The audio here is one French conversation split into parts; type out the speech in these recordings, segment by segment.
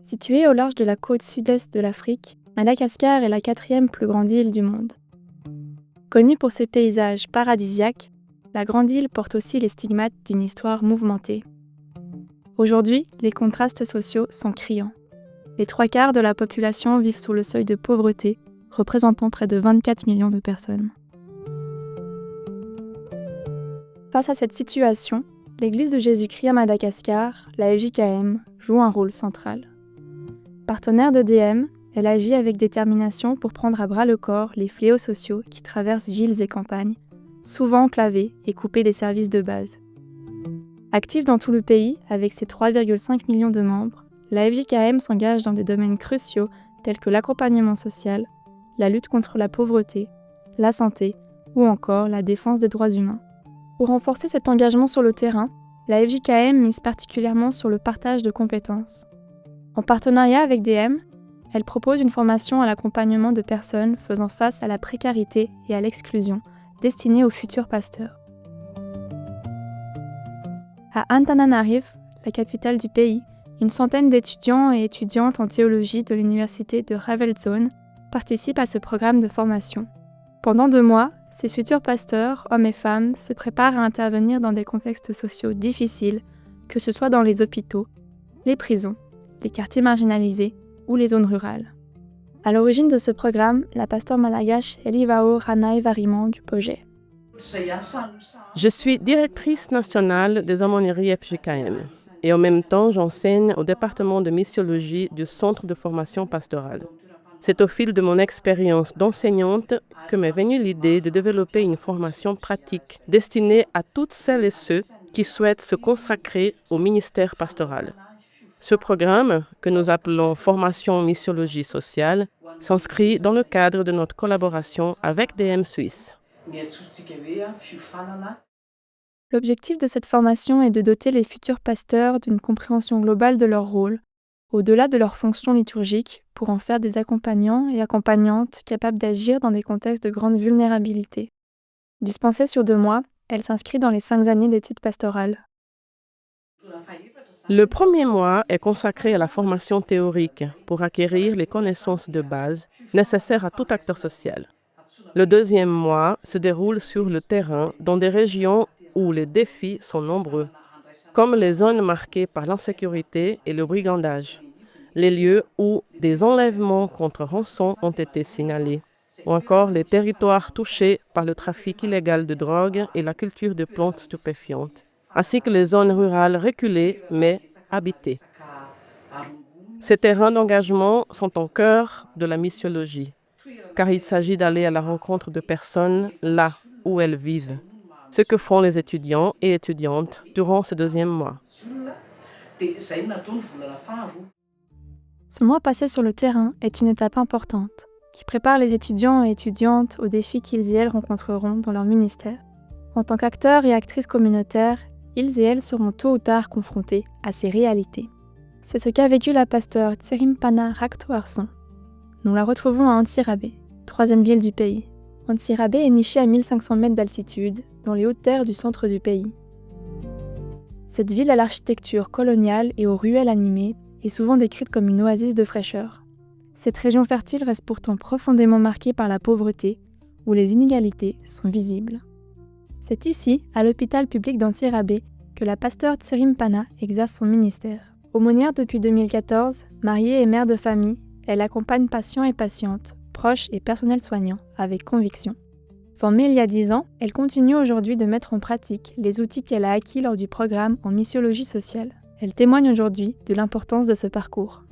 Située au large de la côte sud-est de l'Afrique, Madagascar est la quatrième plus grande île du monde. Connue pour ses paysages paradisiaques, la grande île porte aussi les stigmates d'une histoire mouvementée. Aujourd'hui, les contrastes sociaux sont criants. Les 3/4 de la population vivent sous le seuil de pauvreté, représentant près de 24 millions de personnes. Face à cette situation, l'Église de Jésus-Christ à Madagascar, la FJKM, joue un rôle central. Partenaire d'EDM, elle agit avec détermination pour prendre à bras-le-corps les fléaux sociaux qui traversent villes et campagnes, souvent enclavées et coupées des services de base. Active dans tout le pays, avec ses 3,5 millions de membres, la FJKM s'engage dans des domaines cruciaux tels que l'accompagnement social, la lutte contre la pauvreté, la santé ou encore la défense des droits humains. Pour renforcer cet engagement sur le terrain, la FJKM mise particulièrement sur le partage de compétences. En partenariat avec DM, elle propose une formation à l'accompagnement de personnes faisant face à la précarité et à l'exclusion, destinée aux futurs pasteurs. À Antananarivo, la capitale du pays, une centaine d'étudiants et étudiantes en théologie de l'université de Ravelzone participent à ce programme de formation. Pendant 2 mois, ces futurs pasteurs, hommes et femmes, se préparent à intervenir dans des contextes sociaux difficiles, que ce soit dans les hôpitaux, les prisons, les quartiers marginalisés ou les zones rurales. À l'origine de ce programme, la pasteure malgache Elivao Ranai Varimang Pogé. Je suis directrice nationale des aumôneries FJKM et en même temps j'enseigne au département de missiologie du Centre de formation pastorale. C'est au fil de mon expérience d'enseignante que m'est venue l'idée de développer une formation pratique destinée à toutes celles et ceux qui souhaitent se consacrer au ministère pastoral. Ce programme, que nous appelons Formation en missiologie sociale, s'inscrit dans le cadre de notre collaboration avec DM Suisse. L'objectif de cette formation est de doter les futurs pasteurs d'une compréhension globale de leur rôle, au-delà de leurs fonctions liturgiques, pour en faire des accompagnants et accompagnantes capables d'agir dans des contextes de grande vulnérabilité. Dispensée sur 2 mois, elle s'inscrit dans les 5 années d'études pastorales. Le premier mois est consacré à la formation théorique pour acquérir les connaissances de base nécessaires à tout acteur social. Le deuxième mois se déroule sur le terrain dans des régions où les défis sont nombreux, comme les zones marquées par l'insécurité et le brigandage, les lieux où des enlèvements contre rançon ont été signalés, ou encore les territoires touchés par le trafic illégal de drogue et la culture de plantes stupéfiantes, ainsi que les zones rurales reculées mais habitées. Ces terrains d'engagement sont au cœur de la missiologie, car il s'agit d'aller à la rencontre de personnes là où elles vivent, ce que font les étudiants et étudiantes durant ce 2e mois. Ce mois passé sur le terrain est une étape importante, qui prépare les étudiants et étudiantes aux défis qu'ils et elles rencontreront dans leur ministère. En tant qu'acteurs et actrices communautaires, ils et elles seront tôt ou tard confrontés à ces réalités. C'est ce qu'a vécu la pasteure Tserimpana Raktoarson. Nous la retrouvons à Antsirabe, 3e ville du pays. Antsirabe est nichée à 1500 mètres d'altitude, dans les hautes terres du centre du pays. Cette ville à l'architecture coloniale et aux ruelles animées est souvent décrite comme une oasis de fraîcheur. Cette région fertile reste pourtant profondément marquée par la pauvreté, où les inégalités sont visibles. C'est ici, à l'hôpital public d'Antsirabe, que la pasteure Tserimpana exerce son ministère. Aumônière depuis 2014, mariée et mère de famille, elle accompagne patients et patientes, proches et personnel soignant, avec conviction. Formée il y a 10 ans, elle continue aujourd'hui de mettre en pratique les outils qu'elle a acquis lors du programme en missiologie sociale. Elle témoigne aujourd'hui de l'importance de ce parcours.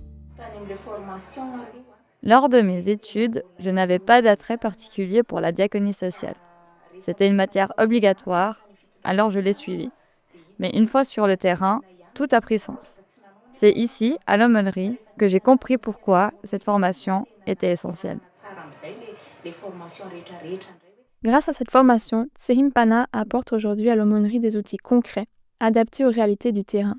Lors de mes études, je n'avais pas d'attrait particulier pour la diaconie sociale. C'était une matière obligatoire, alors je l'ai suivie. Mais une fois sur le terrain, tout a pris sens. C'est ici, à l'aumônerie, que j'ai compris pourquoi cette formation était essentielle. Grâce à cette formation, Tserimpana apporte aujourd'hui à l'aumônerie des outils concrets, adaptés aux réalités du terrain.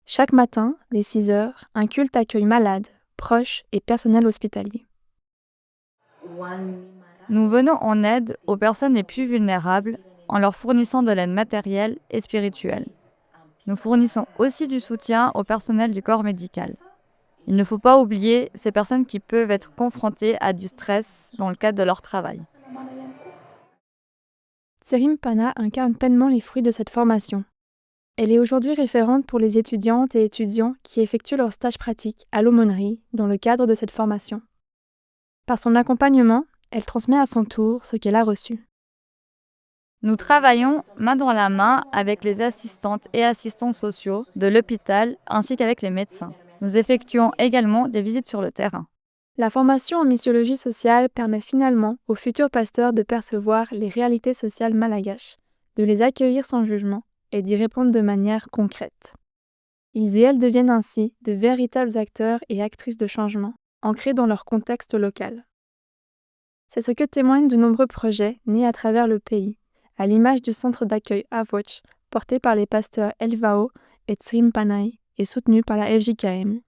Chaque matin, dès 6 heures, un culte accueille malades, proches et personnel hospitalier. Nous venons en aide aux personnes les plus vulnérables en leur fournissant de l'aide matérielle et spirituelle. Nous fournissons aussi du soutien au personnel du corps médical. Il ne faut pas oublier ces personnes qui peuvent être confrontées à du stress dans le cadre de leur travail. Tsirim Pana incarne pleinement les fruits de cette formation. Elle est aujourd'hui référente pour les étudiantes et étudiants qui effectuent leur stage pratique à l'aumônerie dans le cadre de cette formation. Par son accompagnement, elle transmet à son tour ce qu'elle a reçu. Nous travaillons main dans la main avec les assistantes et assistants sociaux de l'hôpital ainsi qu'avec les médecins. Nous effectuons également des visites sur le terrain. La formation en missiologie sociale permet finalement aux futurs pasteurs de percevoir les réalités sociales malgaches, de les accueillir sans jugement et d'y répondre de manière concrète. Ils et elles deviennent ainsi de véritables acteurs et actrices de changement, ancrés dans leur contexte local. C'est ce que témoignent de nombreux projets nés à travers le pays, à l'image du centre d'accueil Avoch, porté par les pasteurs Elvao et Tsirim Panay et soutenu par la FJKM.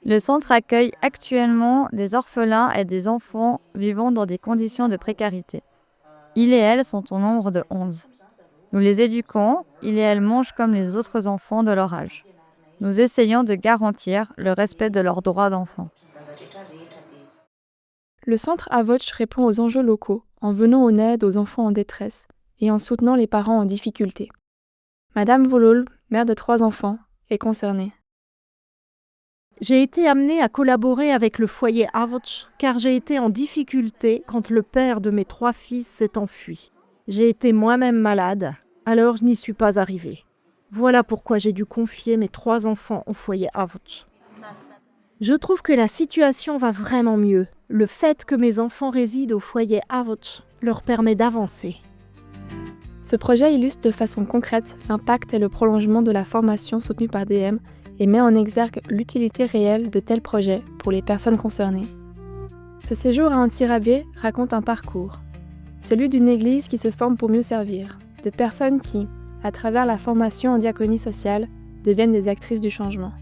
Le centre accueille actuellement des orphelins et des enfants vivant dans des conditions de précarité. Ils et elles sont au nombre de 11. Nous les éduquons, ils et elles mangent comme les autres enfants de leur âge. Nous essayons de garantir le respect de leurs droits d'enfant. Le centre Avoch répond aux enjeux locaux en venant en aide aux enfants en détresse et en soutenant les parents en difficulté. Madame Volol, mère de 3 enfants, est concernée. J'ai été amenée à collaborer avec le foyer Avoch car j'ai été en difficulté quand le père de mes 3 fils s'est enfui. J'ai été moi-même malade, alors je n'y suis pas arrivée. Voilà pourquoi j'ai dû confier mes 3 enfants au foyer Avoch. Je trouve que la situation va vraiment mieux. Le fait que mes enfants résident au foyer Avoch leur permet d'avancer. Ce projet illustre de façon concrète l'impact et le prolongement de la formation soutenue par DM et met en exergue l'utilité réelle de tels projets pour les personnes concernées. Ce séjour à Antsirabe raconte un parcours, celui d'une église qui se forme pour mieux servir, de personnes qui, à travers la formation en diaconie sociale, deviennent des actrices du changement.